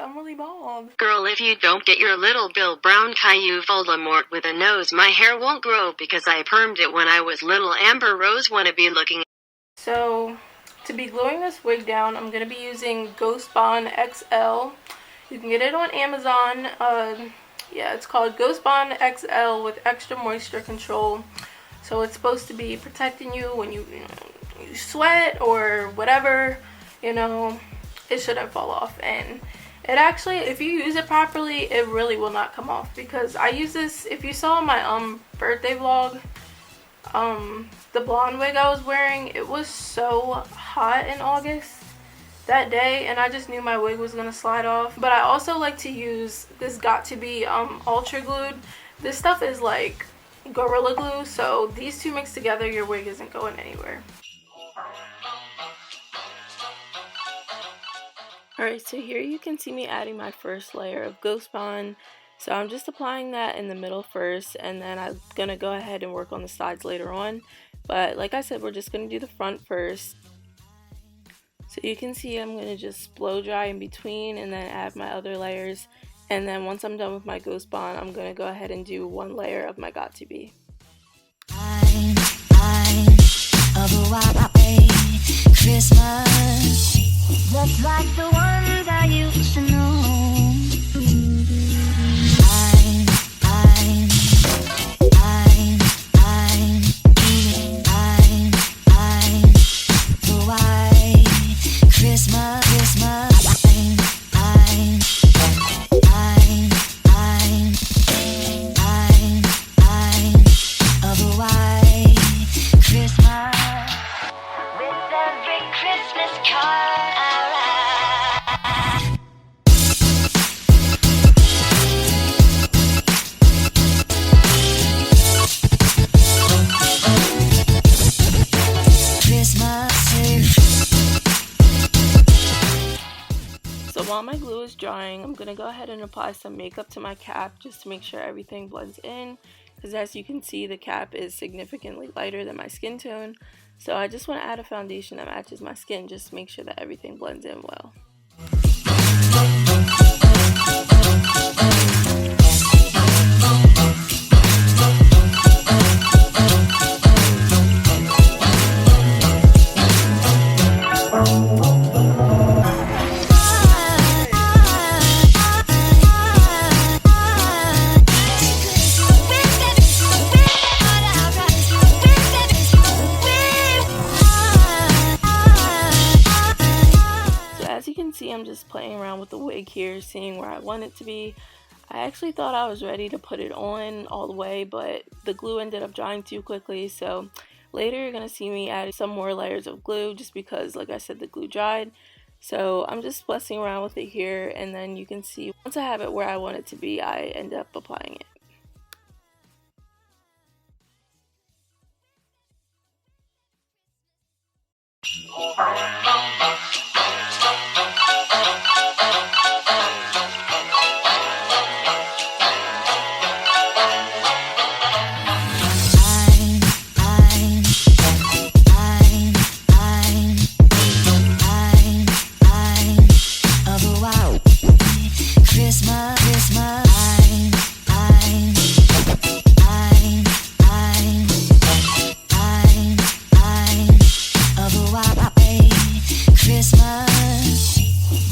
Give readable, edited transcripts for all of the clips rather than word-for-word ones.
I'm really bald. Girl, if you don't get your little Bill Brown Caillou Voldemort with a nose, my hair won't grow because I permed it when I was little Amber Rose wannabe looking. So, to be gluing this wig down, I'm going to be using Ghost Bond XL. You can get it on Amazon. Yeah, it's called Ghost Bond XL with extra moisture control. So it's supposed to be protecting you when you sweat or whatever, it shouldn't fall off. And it actually, if you use it properly, it really will not come off, because I use this, if you saw my birthday vlog, the blonde wig I was wearing, it was so hot in August that day, and I just knew my wig was gonna slide off. But I also like to use this Got To Be ultra glued. This stuff is like Gorilla Glue, so these two mixed together, your wig isn't going anywhere. Alright, so here you can see me adding my first layer of Ghost Bond. So I'm just applying that in the middle first, and then I'm going to go ahead and work on the sides later on. But like I said, we're just going to do the front first. So you can see I'm going to just blow dry in between and then add my other layers. And then once I'm done with my Ghost Bond, I'm going to go ahead and do one layer of my Got To Be. Christmas just like the ones I used to know. The white Christmas, of the white Christmas. With every Christmas card I write. So while my glue is drying, I'm going to go ahead and apply some makeup to my cap just to make sure everything blends in. Because as you can see, the cap is significantly lighter than my skin tone. So I just want to add a foundation that matches my skin just to make sure that everything blends in well. I'm just playing around with the wig here, seeing where I want it to be. I actually thought I was ready to put it on all the way, but the glue ended up drying too quickly, so later you're going to see me add some more layers of glue just because, like I said, the glue dried. So I'm just messing around with it here, and then you can see once I have it where I want it to be, I end up applying it.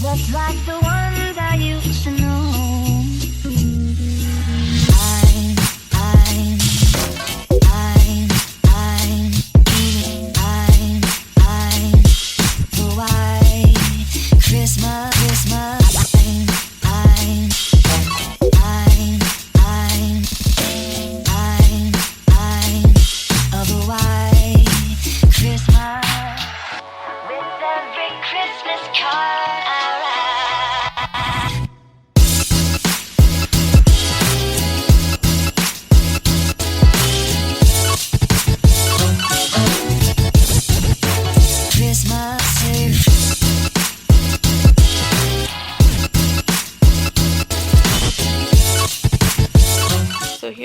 Just like the ones I used to know. The white Christmas,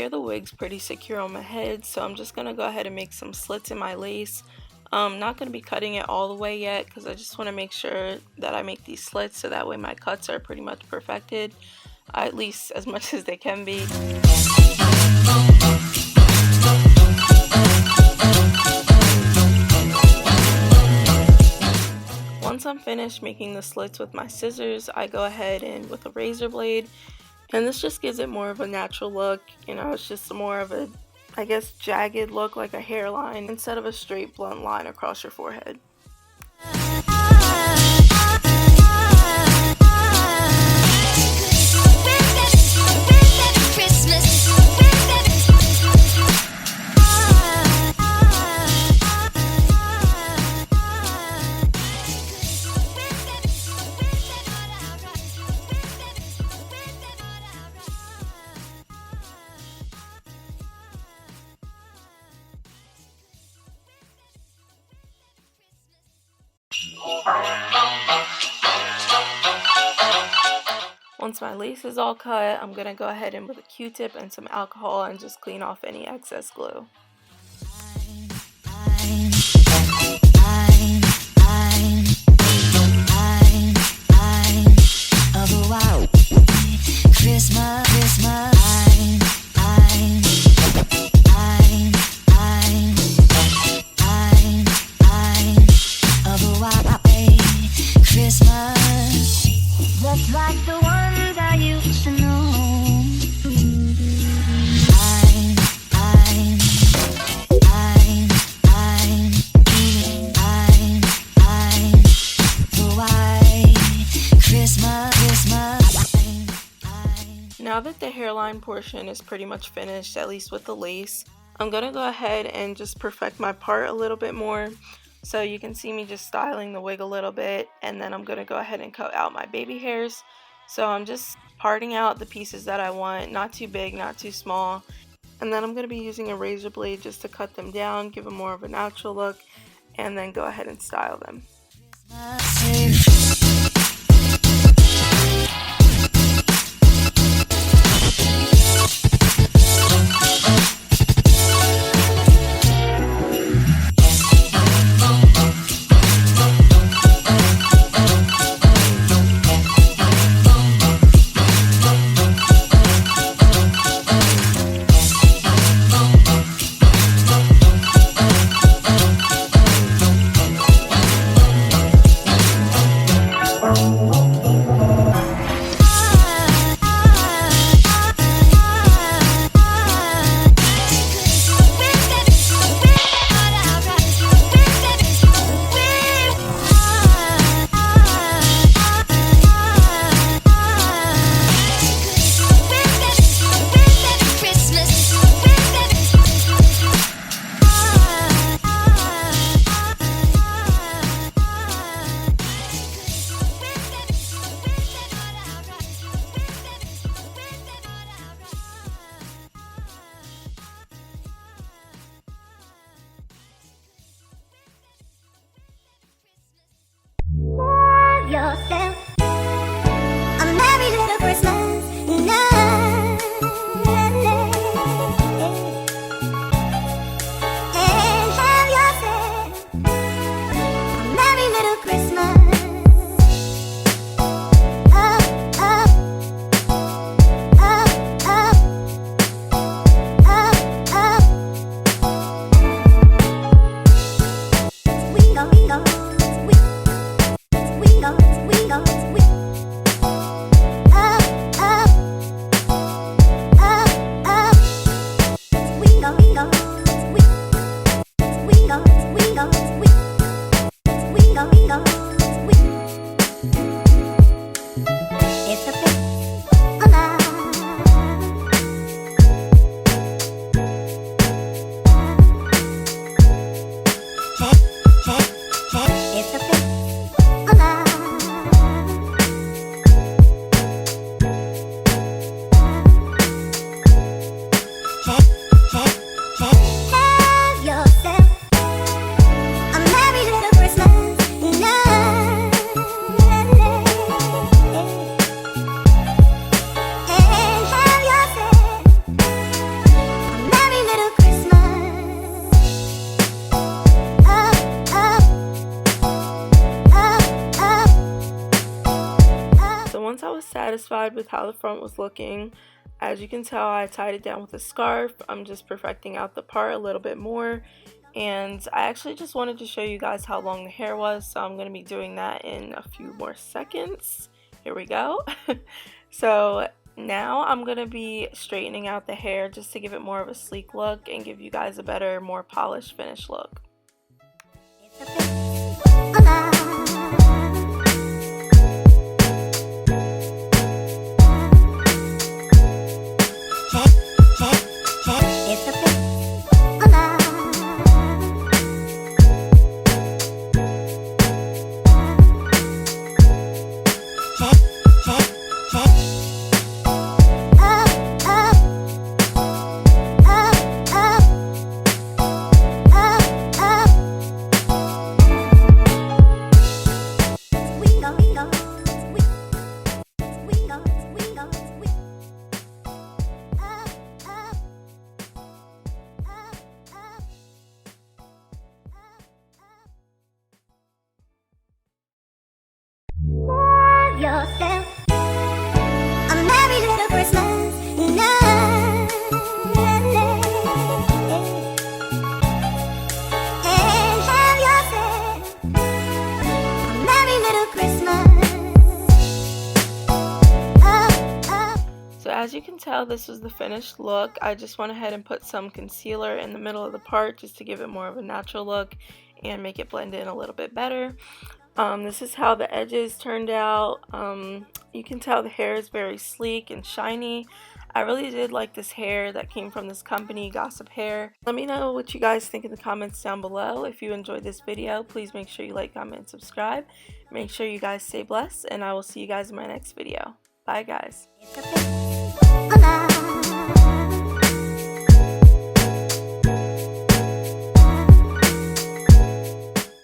here the wig's pretty secure on my head, so I'm just going to go ahead and make some slits in my lace. I'm not going to be cutting it all the way yet because I just want to make sure that I make these slits so that way my cuts are pretty much perfected, at least as much as they can be. Once I'm finished making the slits with my scissors, I go ahead and with a razor blade, and this just gives it more of a natural look. You know, it's just more of a, I guess, jagged look, like a hairline, instead of a straight blunt line across your forehead. Once my lace is all cut, I'm going to go ahead and with a Q-tip and some alcohol and just clean off any excess glue. Just like the ones I used to know. Now that the hairline portion is pretty much finished, at least with the lace, I'm going to go ahead and just perfect my part a little bit more. So you can see me just styling the wig a little bit, and then I'm going to go ahead and cut out my baby hairs. So I'm just parting out the pieces that I want, not too big, not too small. And then I'm going to be using a razor blade just to cut them down, give them more of a natural look, and then go ahead and style them. satisfied with how the front was looking. As you can tell, I tied it down with a scarf. I'm just perfecting out the part a little bit more. And I actually just wanted to show you guys how long the hair was, so I'm going to be doing that in a few more seconds. Here we go. So now I'm going to be straightening out the hair just to give it more of a sleek look and give you guys a better, more polished finish look. Yourself a merry little Christmas night, and have yourself a merry little Christmas. So as you can tell, this was the finished look. I just went ahead and put some concealer in the middle of the part just to give it more of a natural look and make it blend in a little bit better. This is how the edges turned out. You can tell the hair is very sleek and shiny. I really did like this hair that came from this company, Gossip Hair. Let me know what you guys think in the comments down below. If you enjoyed this video, please make sure you like, comment, and subscribe. Make sure you guys stay blessed, and I will see you guys in my next video. Bye, guys.